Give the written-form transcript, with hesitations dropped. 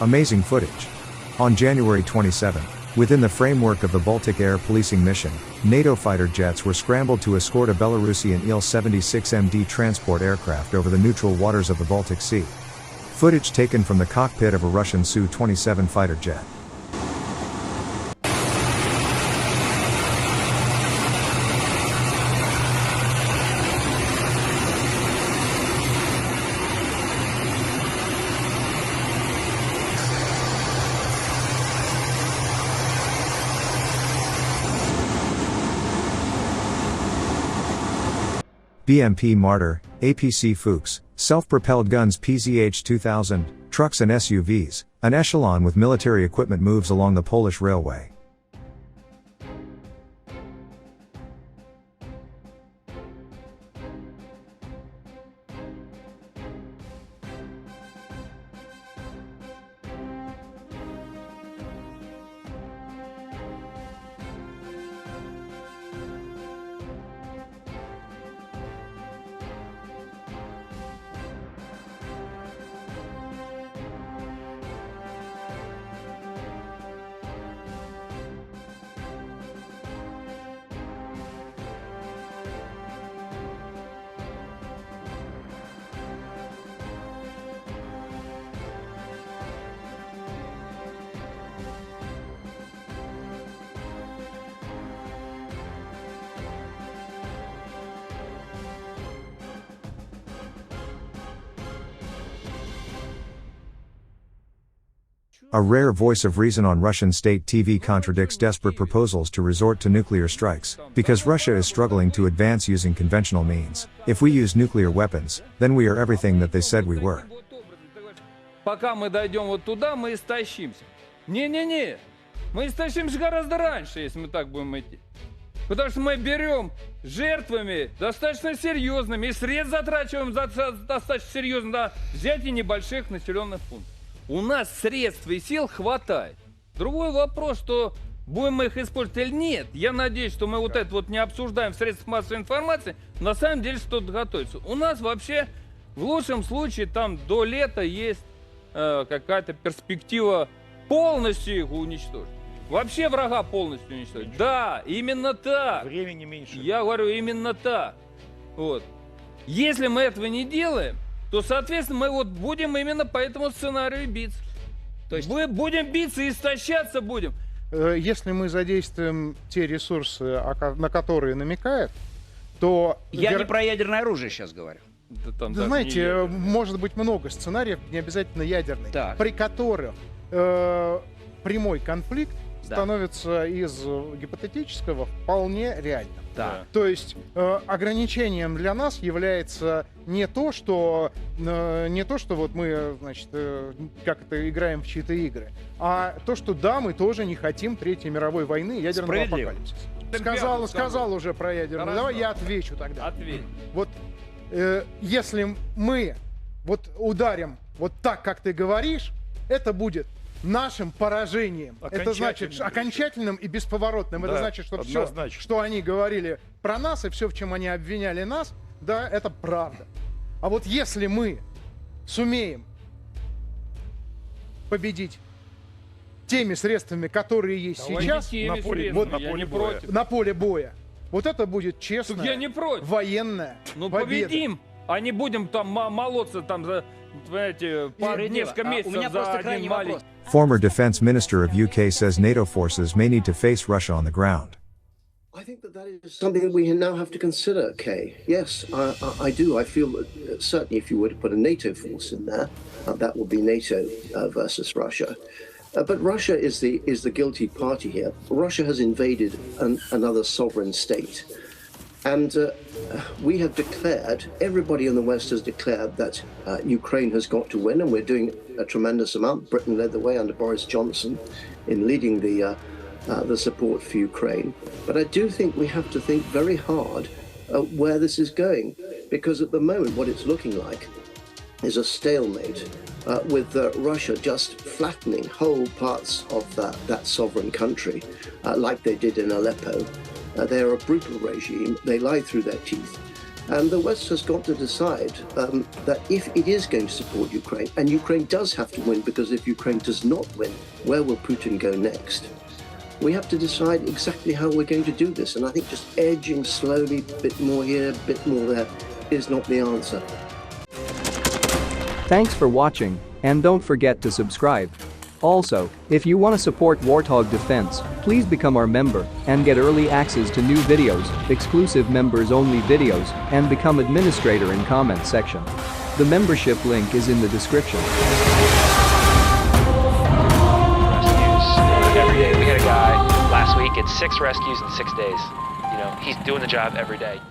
Amazing footage. On January 27, within the framework of the Baltic air policing mission, NATO fighter jets were scrambled to escort a Belarusian Il-76MD transport aircraft over the neutral waters of the Baltic Sea. Footage taken from the cockpit of a Russian Su-27 fighter jet. BMP Martyr, APC Fuchs, self-propelled guns PZH-2000, trucks and SUVs, an echelon with military equipment moves along the Polish railway. A rare voice of reason on Russian state TV contradicts desperate proposals to resort to nuclear strikes, because Russia is struggling to advance using conventional means. If we use nuclear weapons, then we are everything that they said we were. Пока мы дойдем вот туда, мы истощимся. Не-не-не, мы истощимся гораздо раньше, если мы так будем идти. Потому что мы берем жертвами достаточно серьезными и средств затрачиваем достаточно серьезно на взятие небольших населенных пунктов. У нас средств и сил хватает. Другой вопрос, что будем мы их использовать или нет. Я надеюсь, что мы вот это вот не обсуждаем в средствах массовой информации. На самом деле что-то готовится. У нас вообще в лучшем случае там до лета есть какая-то перспектива полностью их уничтожить. Вообще врага полностью уничтожить. Да, именно так. Времени меньше. Я говорю именно так. Вот. Если мы этого не делаем, то, соответственно, мы вот будем именно по этому сценарию биться. То есть мы будем биться и истощаться будем. Если мы задействуем те ресурсы, на которые намекает, то... Я не про ядерное оружие сейчас говорю. Да, там знаете, может быть много сценариев, не обязательно ядерный, при которых прямой конфликт становится из гипотетического вполне реальным. Да. То есть ограничением для нас является не то, что вот мы, значит, как это, играем в чьи-то игры, а то, что да, мы тоже не хотим Третьей мировой войны, ядерного апокалипсиса. Сказал уже про ядерную. Хорошо. Давай я отвечу тогда. Ответь. Вот если мы вот ударим вот так, как ты говоришь, это будет нашим поражением. Это значит окончательным и бесповоротным. Да, это значит, что все, что они говорили про нас и все, в чем они обвиняли нас, да, это правда. А вот если мы сумеем победить теми средствами, которые есть сейчас, на поле боя, вот это будет честная военная победа. Победим, а не будем там молоться там за, понимаете, несколько месяцев за один маленький. Former Defense Minister of UK says NATO forces may need to face Russia on the ground. I think that is something that we now have to consider, Kay. Yes, I do. I feel that certainly if you were to put a NATO force in there, that would be NATO versus Russia. But Russia is the guilty party here. Russia has invaded another sovereign state. And we have declared, everybody in the West has declared that Ukraine has got to win, and we're doing a tremendous amount. Britain led the way under Boris Johnson in leading the support for Ukraine. But I do think we have to think very hard where this is going, because at the moment what it's looking like is a stalemate with Russia just flattening whole parts of that sovereign country, like they did in Aleppo. They are a brutal regime. They lie through their teeth. And the West has got to decide that if it is going to support Ukraine, and Ukraine does have to win, because if Ukraine does not win, where will Putin go next? We have to decide exactly how we're going to do this. And I think just edging slowly, a bit more here, a bit more there, is not the answer. Thanks for watching, and don't forget to subscribe. Also, if you want to support Warthog Defense, please become our member and get early access to new videos, exclusive members-only videos, and become administrator in comment section. The membership link is in the description. Rescues every day. We had a guy last week at 6 rescues in 6 days. You know, he's doing the job every day.